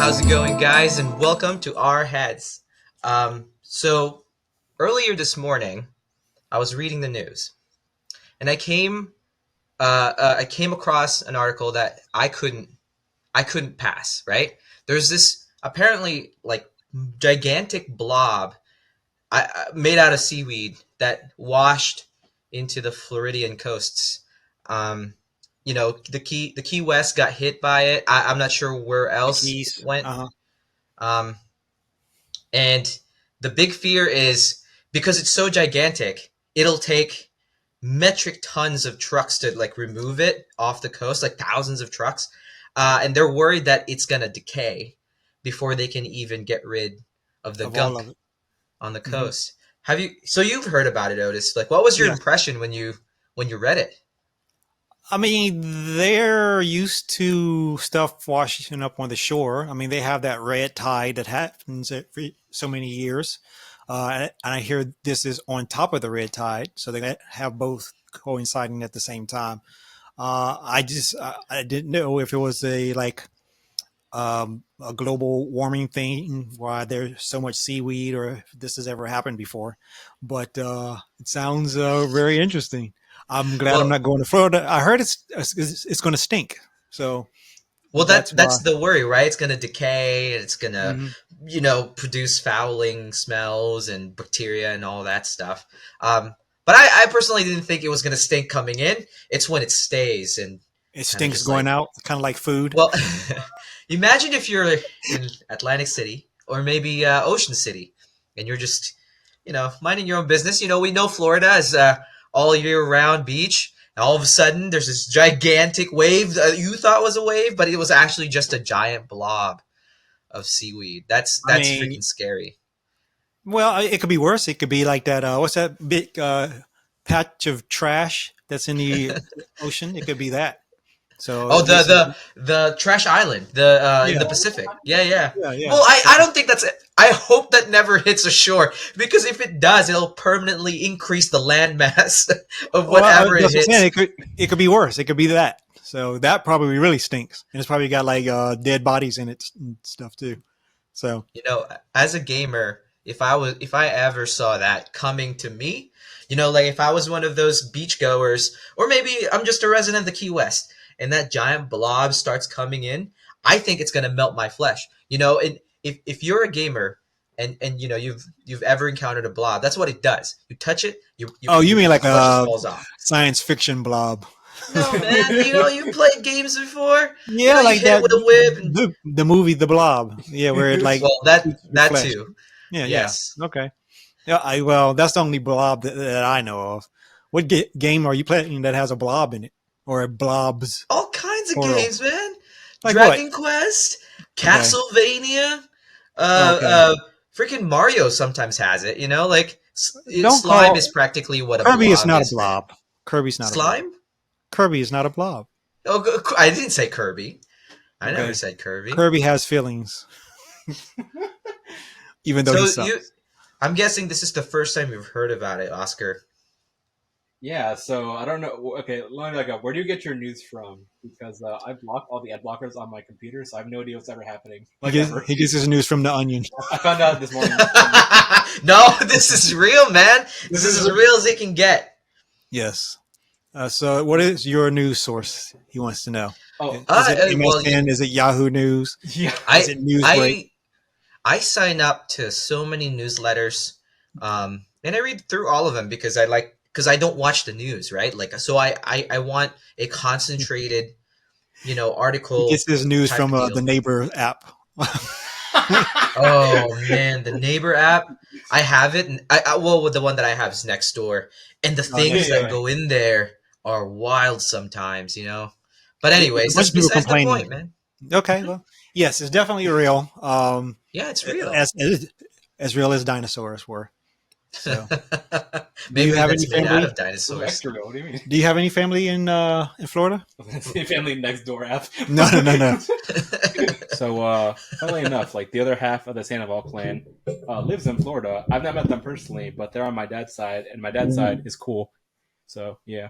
How's it going, guys? And welcome to Our Heads. So earlier this morning, I was reading the news, and I came across an article that I couldn't pass. Right? There's this apparently like gigantic blob made out of seaweed that washed into the Floridian coasts. Um, the Key West got hit by it. I'm not sure where The else it keys. went. Um, And the big fear is because it's so gigantic, it'll take metric tons of trucks to like remove it off the coast, like thousands of trucks. And they're worried that it's gonna decay before they can even get rid of the Of all of gunk it. on the Hmm. coast. Have you? So you've heard about it, Otis? Like, what was your Yeah. impression when you read it? I mean, they're used to stuff washing up on the shore. I mean, they have that red tide that happens every so many years. And I hear this is on top of the red tide. So they have both coinciding at the same time. I didn't know if it was a global warming thing why there's so much seaweed or if this has ever happened before. But it sounds very interesting. I'm glad I'm Well, not going to Florida. I heard it's going to stink. So Well, that's that's why. the worry, right? It's gonna decay, and it's gonna, Hmm. produce fouling smells and bacteria and all that stuff. But I personally didn't think it was gonna stink coming in. It's when it stays and It kind of stinks just going like, out, kind of like food. well, imagine if you're in Atlantic City or maybe Ocean City, and you're just, minding your own business. We know Florida is all year round beach. And all of a sudden, there's this gigantic wave that you thought was a wave, but it was actually just a giant blob of seaweed. That's I that's mean, freaking scary. well, it could be worse. It could be like that. What's that big patch of trash that's in the ocean? It could be that. So Oh, this is the Trash Island, the in yeah, the Pacific. Yeah, yeah. yeah, yeah. Well, I So, don't think that's it. I hope that never hits ashore because if it does, it'll permanently increase the land mass of well, whatever it that's what I'm saying. hits. It could be worse. It could be that. So that probably really stinks, and it's probably got like dead bodies in it and stuff too. So As a gamer, if I ever saw that coming to me, like if I was one of those beachgoers, or maybe I'm just a resident of the Key West, and that giant blob starts coming in, I think it's gonna melt my flesh. And if you're a gamer and you've ever encountered a blob, that's what it does. You touch it, oh, you mean your like flesh just a falls off. science fiction blob? No, man, you played games before. Yeah, You like hit it that with a whip, and the movie The Blob. Yeah, where it like well, that eats your that flesh. too. Yeah, yeah. Yes. Okay. Yeah, I well, that's the only blob that I know of. What game are you playing that has a blob in it or blobs All kinds of plural? games, man. Like what? Dragon Quest, Okay. Castlevania, Okay. freaking Mario sometimes has it. Like Don't slime call is practically what a Kirby is blob not a is, man. blob. Kirby's not a blob. Slime? Kirby is not a blob. Oh, I didn't say Kirby. I never Okay. said Kirby. Kirby has feelings, even though he So sucks. I'm guessing this is the first time you've heard about it, Oscar. Yeah, so I don't know. Okay, let me back up. Where do you get your news from? Because I block all the ad blockers on my computer, so I have no idea what's ever happening. Like ever. He gets his news from the Onion. I found out this morning. No, this is real, man. This This is is as real as it can get. Yes. So, what is your news source? He wants to know. oh Is it Well, MSN? Is it Yahoo News? yeah. Is I it Newsbreak? I I sign up to so many newsletters, and I read through all of them because I don't watch the news, right? Like, so I want a concentrated, He article gets his news type from of the deal. Neighbor app. Oh man, the Neighbor app, I have it, and well, the one that I have is next door, and the Oh, yeah, things next that yeah. door. go in there are wild sometimes. But There's a anyways, bunch that's of people besides the complaining. point, man. Okay, well, yes, it's definitely real. Yeah, it's real. As real as dinosaurs were. So, do you Maybe have that's any made out family? of Well, dinosaurs. extra real. What do you mean? Do you have any family in Florida? The family next door app. No, no, no, no. So, funnily enough, like the other half of the Sandoval clan lives in Florida. I've not met them personally, but they're on my dad's side, and my dad's side is cool. So, yeah.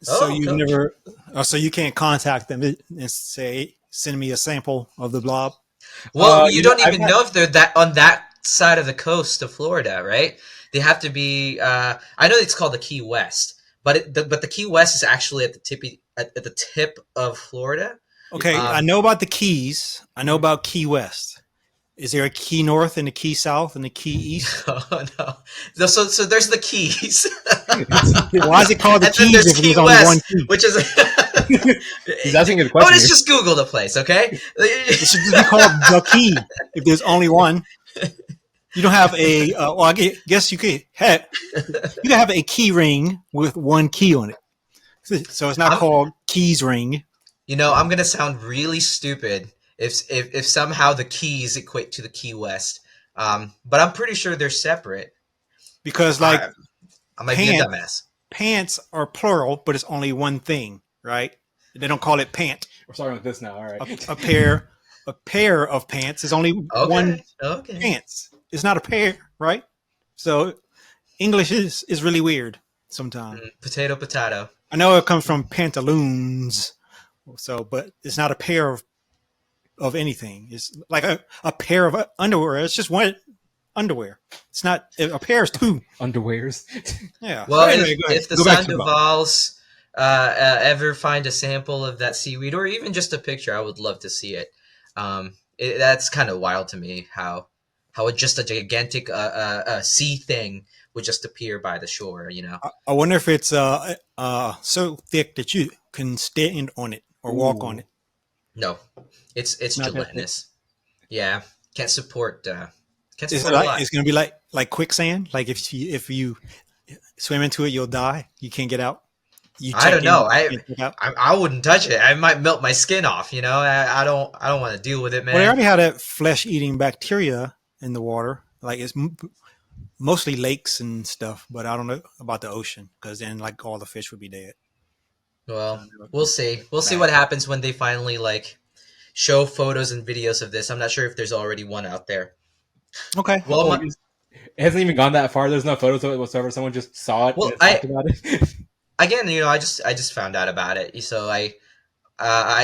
So Oh, you've coach. never, so you can't contact them and say, send me a sample of the blob. Well, you don't I've even know if they're that on that side of the coast of Florida, right? They have to be. I know it's called the Key West, but but the Key West is actually at the tip of Florida. Okay, I Um, know about the Keys. I know about Key West. Is there a Key North and a Key South and a Key East? oh no, so there's the Keys, Why is it called the and then Keys there's if Key there's only one West, key? which is. He's asking a Oh, question let's here. just Google the place, okay? It should just be called the Key if there's only one. You don't have a. Well, I guess you could have a key ring with one key on it. So it's not I'm, called Keys Ring I'm gonna sound really stupid if somehow the Keys equate to the Key West. But I'm pretty sure they're separate. because, like, I, I might be a pants dumbass. pants are plural, but it's only one thing, right? They don't call it pant. We're starting with this now. All right. A pair of pants is only one Okay, okay. pants. It's not a pair, right? So English is really weird sometimes. Potato, potato. I know it comes from pantaloons, so but it's not a pair of anything. It's like a pair of underwear. It's just one underwear. It's not a pair is two. Underwears. Yeah. Well, So anyway, go ahead. if the Go back to the bottle. Sandovals ever find a sample of that seaweed, or even just a picture, I would love to see it. That's kind of wild to me how just a gigantic sea thing would just appear by the shore. I wonder if it's so thick that you can stand on it or walk on Ooh. it. No, it's Not that thick. gelatinous. Yeah, can't support can't It's support a like lot. it's gonna be like quicksand. Like if you swim into it, you'll die. You can't get out. You I check don't in, know. you can't get out. I wouldn't touch it. I might melt my skin off. I don't want to deal with it, Well, they man. already have that flesh-eating bacteria in the water. Like it's mostly lakes and stuff, but I don't know about the ocean because then like all the fish would be dead. So, Well, we'll see. We'll see what happens when they finally like show photos and videos of this. I'm not sure if there's already one out there. okay. Well, Oh, it hasn't even gone that far. There's no photos of it whatsoever. Someone just saw it Well, and talked about it. again, I just found out about it, so I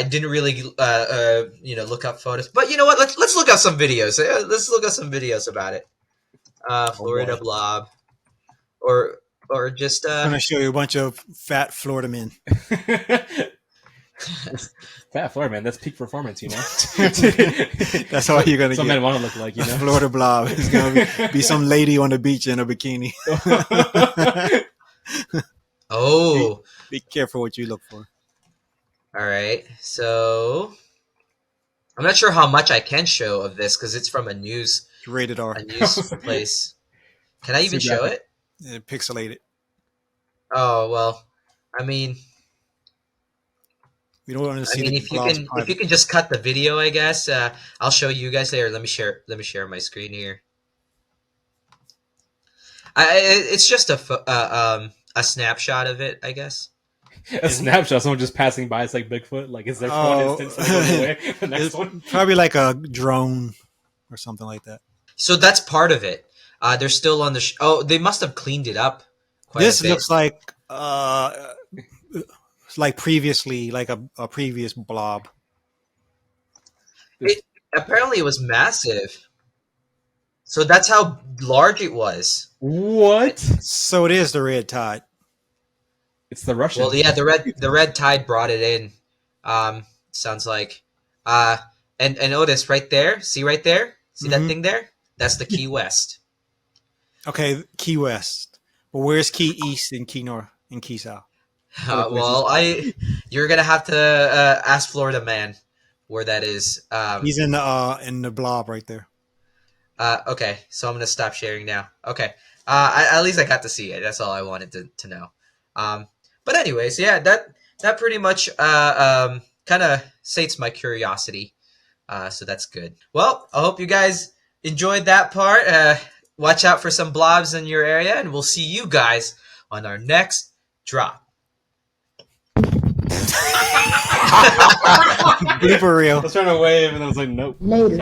didn't really look up photos. But you know what? Let's look up some videos. Let's look up some videos about it. Florida boy. Blob, or just I'm gonna show you a bunch of fat Florida men. Fat Florida man, that's peak performance, you know. That's all you're gonna Some get. men want to look like, you know. Florida Blob is gonna be some lady on the beach in a bikini. oh, Be careful what you look for. all right. So I'm not sure how much I can show of this because it's from a news It's rated R. place. Can I even Too show graphic. it? Pixelated. Oh well, I mean, We don't want to see the if Blob's you private. can just cut the video, I guess I'll show you guys there. Let me share my screen here. It's just a snapshot of it, I guess. A snapshot, someone just passing by. It's like Bigfoot. Like, is there one Oh. instance and it goes away? The next It's one. probably like a drone or something like that. So that's part of it. They're still on the. Oh, they must have cleaned it up quite This a bit. looks like previously, like a previous Blob. Apparently, it was massive. So that's how large it was. What? So it is the red tide. It's the Russian. Well, yeah, the red tide brought it in. Sounds like. And Otis, right there. See right there. See that Mhm. thing there? That's the Key West. Okay, Key West. But where's Key East and Key North and Key South? Well, you're gonna have to ask Florida man where that is. He's in the Blob right there. Okay, so I'm gonna stop sharing now. Okay, at least I got to see it. That's all I wanted to know. But anyways, yeah, that pretty much kind of sates my curiosity. So that's good. Well, I hope you guys enjoyed that part. Watch out for some blobs in your area, and we'll see you guys on our next drop. Blooper I reel. was trying to wave and I was like, nope. Later.